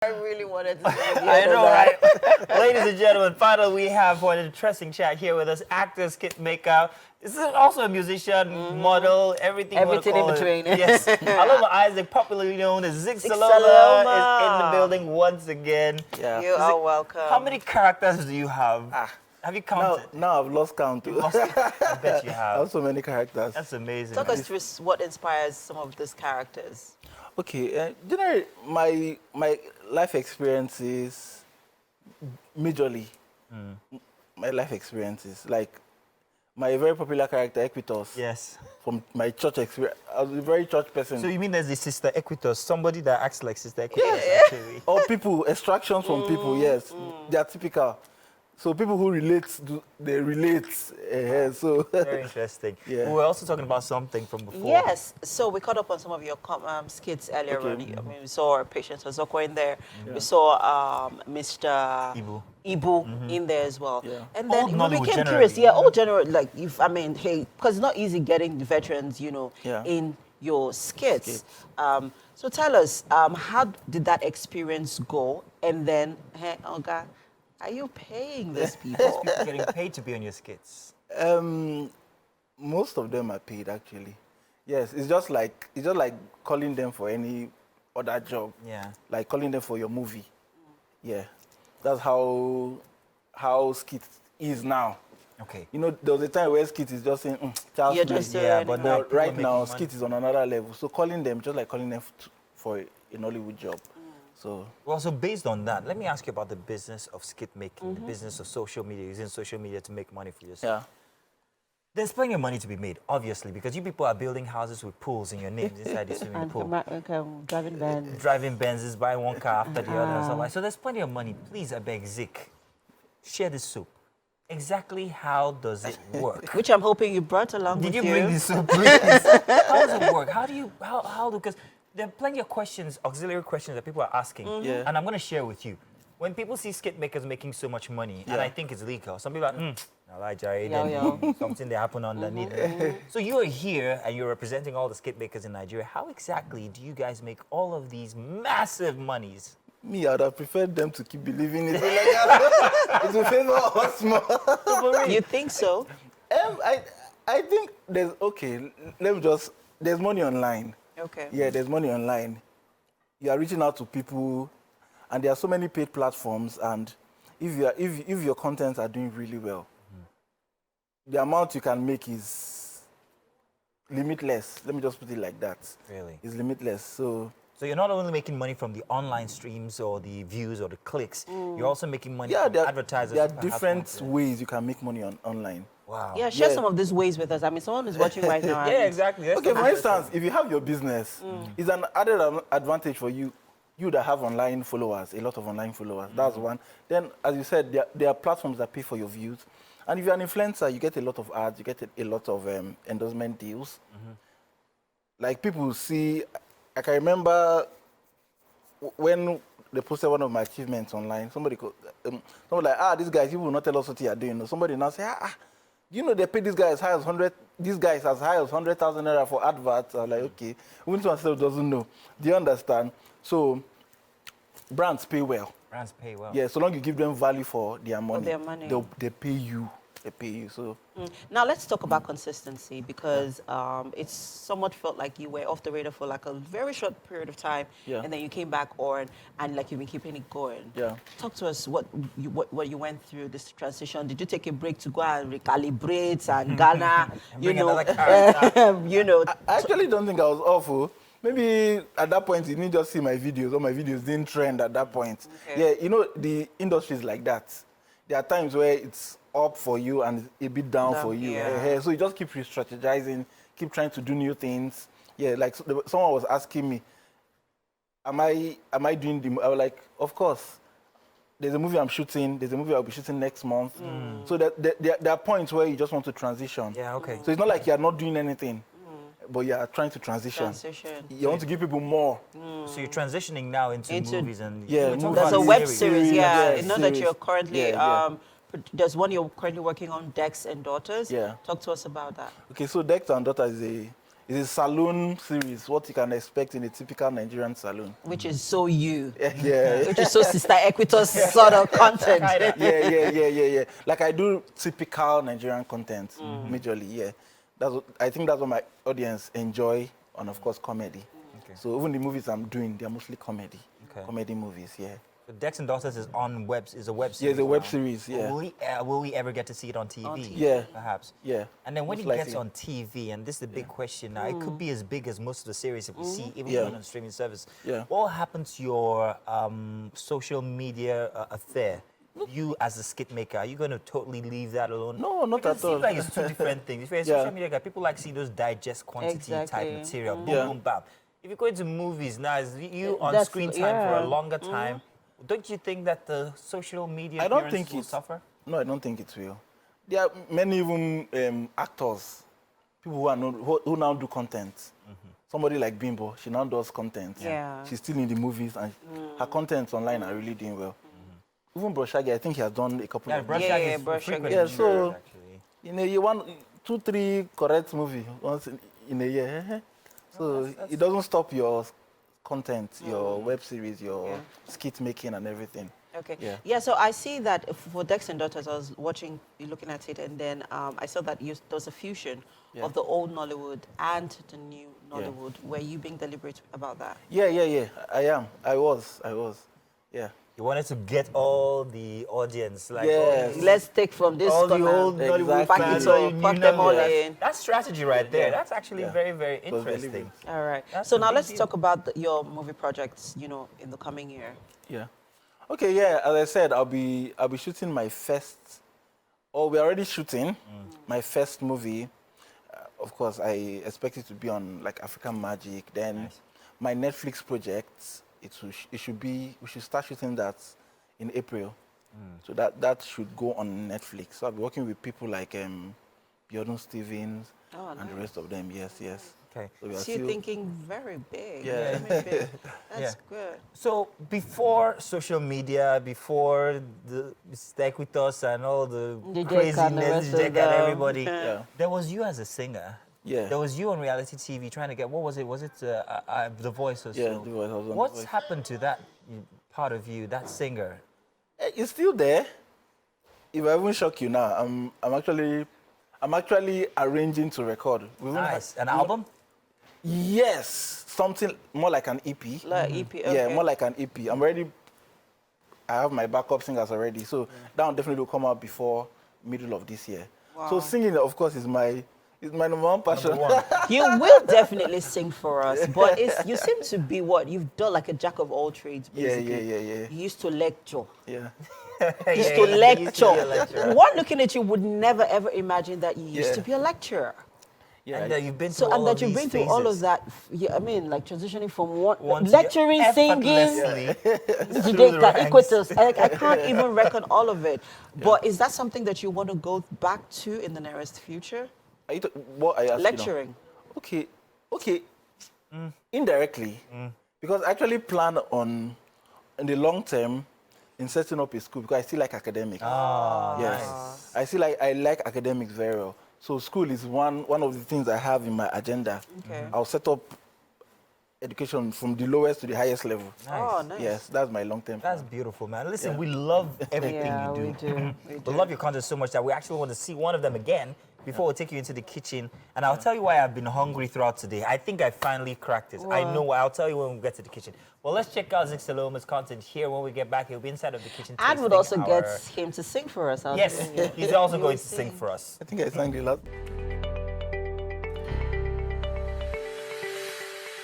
I really wanted to see I know, right? Ladies and gentlemen, finally we have for an interesting chat here with us, actor, skit maker. This is also a musician, model, everything you want to Everything in call between. It. Yes. Zicsaloma Isaac, popularly known as Zicsaloma, is in the building once again. Yeah. You are welcome. How many characters do you have? Have you counted? Now I've lost count. You've lost it. I bet you I have. have so many characters. That's amazing. Talk us through what inspires some of these characters. Okay, generally, my life experiences, majorly, my life experiences, like my very popular character, Equitos. Yes. From my church experience, I was a very church person. So you mean there's the Sister Equitos, somebody that acts like Sister Equitos, actually? Or people, extractions from people, yes. They are typical. So people who relate, they relate. So Very interesting. Yeah. We were also talking about something from before. Yes, so we caught up on some of your skits earlier on. I mean, we saw Patience Ozoko in there. Yeah. We saw Mr. Ibu. in there as well. Yeah. And then Old we Nollywood became generally. curious. Yeah, all general, like, I mean, hey, because it's not easy getting the veterans, you know, Yeah. in your skits. So tell us, how did that experience go? And then, hey, Olga, are you paying these people? People getting paid to be on your skits. Most of them are paid, actually. Yes, it's just like calling them for any other job. Yeah. Like calling them for your movie. Yeah, that's how Skit is now. Okay. You know, there was a time where Skit is just saying, Charles You're Smith." just Yeah, but now But right people are now, making money. Skit is on another level. So calling them, just like calling them for a Nollywood job. So Well, so based on that, let me ask you about the business of skit making, the business of social media, using social media to make money for yourself. yeah, There's plenty of money to be made, obviously, because you people are building houses with pools in your names inside the swimming pool. Driving Benz. Driving Benzes, buying one car after the other and stuff like. So there's plenty of money. Please, I beg Zic, share this soup. Exactly how does it work? Which I'm hoping you brought along Did with you you. bring this soup, please? How does it work? How because there are plenty of questions, auxiliary questions that people are asking. Yeah. And I'm going to share with you. When people see skit makers making so much money, and Yeah. I think it's legal, some people are like, Yo. something they happen underneath. So you are here and you're representing all the skit makers in Nigeria. How exactly do you guys make all of these massive monies? me, I would have preferred them to keep believing it. It will favor us more. You think so? I think there's money online. Okay. Yeah, there's money online. You are reaching out to people, and there are so many paid platforms. And if your contents are doing really well, the amount you can make is limitless. Let me just put it like that. Really? It's limitless. So you're not only making money from the online streams or the views or the clicks, you're also making money yeah, from there advertisers. are who perhaps different want to- ways you can make money online. Wow. Yeah, share Yeah. some of these ways with us. I mean, someone is watching right now. Yeah, exactly. That's Okay, the for best instance, if you have your business, it's an added advantage for you that have online followers, a lot of online followers. That's one. Then, as you said, there are platforms that pay for your views. And if you're an influencer, you get a lot of ads, you get a lot of endorsement deals. Like people see, I can remember when they posted one of my achievements online, somebody like, these guys, you will not tell us what you are doing. Somebody now say, you know, they pay these guys as high as 100,000 naira for adverts. I'm like, okay. When someone doesn't know, do you understand? So, brands pay well. Brands pay well. Yeah, so long you give them value for their money. their money. They pay you. They pay you. So, Now let's talk about consistency, because it's somewhat felt like you were off the radar for like a very short period of time, Yeah. and then you came back on, and like you've been keeping it going. Yeah. Talk to us what you went through this transition. Did you take a break to go and recalibrate and Ghana? Bring another character. You know. I actually don't think I was awful. Maybe at that point, you didn't just see my videos. All my videos didn't trend at that point. Okay. Yeah, you know, the industry is like that. There are times where it's up for you and a bit down for you. Yeah. So you just keep re-strategizing, keep trying to do new things. Yeah, like someone was asking me, am I doing the... I was like, of course. There's a movie I'm shooting. There's a movie I'll be shooting next month. So there are points where you just want to transition. Yeah, okay. So it's not like you're not doing anything, but you're trying to transition. You want to give people more. So you're transitioning now into movies and Yeah, we're talking movies. There's a about web series. series, yeah. Yeah, I know that series. you're currently, Yeah. there's one you're currently working on, Dex and Daughters. Yeah. Talk to us about that. Okay, so Dexter and Daughter is It's a saloon series, what you can expect in a typical Nigerian saloon. Which is so you. Yeah. Which is so Sister Equitos sort of content. Yeah. Like I do typical Nigerian content, majorly, yeah. I think that's what my audience enjoy, and of course comedy. Okay. So even the movies I'm doing, they're mostly comedy. Okay. Comedy movies, yeah. So Dex and Daughters is on is a web series. Yeah, it's a web now. series, yeah. Will we ever get to see it on TV? On TV. Yeah. Perhaps. Yeah. And then when most it gets likely. on TV, and this is the big question now, it could be as big as most of the series that we see, even Yeah. on streaming service. Yeah. What will happen to your social media affair? You as a skit maker, are you going to totally leave that alone? No, not Because at all. It seems like it's two different things. If you're a Yeah. social media guy, people like see those digest quantity type Exactly. material. Boom, Yeah. boom, bam. If you go into movies now, it's you on That's- screen time for a yeah. longer time. Don't you think that the social media I don't appearances think will it's suffer? No, I don't think it will. There are many even actors, people who are who now do content. Somebody like Bimbo, she now does content. Yeah. She's still in the movies, and her contents online are really doing well. Even Bro Shaggy, I think he has done a couple Yeah, of. Brush Yeah, Shag yeah, is Brush Shag frequent is- in Yeah, so- yours, actually. You know, you want 2-3 correct movie once in a year. So it doesn't stop your content, your web series, your skit making and everything. Okay. Yeah. So I see that for Dex and Daughters, I was looking at it, and then I saw that there was a fusion of the old Nollywood and the new Nollywood. Were you being deliberate about that? Yeah. I am. I was. Yeah. You wanted to get all the audience, like Yes. Let's take from this all the corner, old Nollywood Exactly. fans, Pack it all up, you pack new them all Nollywood. in. That's strategy right there. Yeah. That's actually Yeah. very, very was very interesting. All right. That's So a now big let's deal. talk about your movie projects, in the coming year. Yeah. Okay, yeah, as I said, I'll be shooting my first, or we're already shooting my first movie. Of course, I expect it to be on like African Magic. Then my Netflix project, we should start shooting that in April. So that should go on Netflix. So I'll be working with people like Biodun Stevens and the rest of them. Yes. Okay. So we are So you're still- thinking very big. Yeah. Very big. That's Yeah. good. So before social media, before the Equitos and all the The Jack and the craziness, rest of Jack and them. everybody, Yeah. there was you as a singer. Yeah. There was you on reality TV trying to get, what was it? Was it The Voice or so? Yeah, The Voice, I was on The What's Voice. happened to that part of you, that singer? It's still there. If I even shock you now, I'm actually arranging to record. Nice. An album? Yes, something more like an EP. Like EP, okay. Yeah, more like an EP. I have my backup singers already, so that one definitely will come out before middle of this year. Wow. So singing, of course, is my number one passion. Number one. You will definitely sing for us, but you seem to be you've done like a jack of all trades, Yeah, basically. yeah. You used to lecture. Yeah. You used to Yeah, you used to be a lecture. lecturer. One looking at you would never ever imagine that you used Yeah. to be a lecturer. Yeah. And you've been through So, all and that of you've these been through all of phases. that. Yeah, I mean, like transitioning from One to lecturing, singing, effortlessly through Jide the ranks. Equitos. I can't even reckon all of it. But is that something that you want to go back to in the nearest future? What are you asking now? Lecturing. Okay. Indirectly, because I actually plan on, in the long term, in setting up a school because I still like academics. Yes, nice. I like academics very well. So school is one of the things I have in my agenda. Okay. I'll set up education from the lowest to the highest level. Oh, nice. Yes, that's my long-term plan. That's beautiful, man. Listen, we love everything Yeah, you do. we do. We love your content so much that we actually want to see one of them again before we take you into the kitchen. And I'll tell you why I've been hungry throughout today. I think I finally cracked it. I know why. I'll tell you when we get to the kitchen. Well, let's check out Zicaloma's content here. When we get back, he'll be inside of the kitchen. And would tasting also our- get him to sing for us. Yes, he's also He going will to sing for us. I think I sang the last.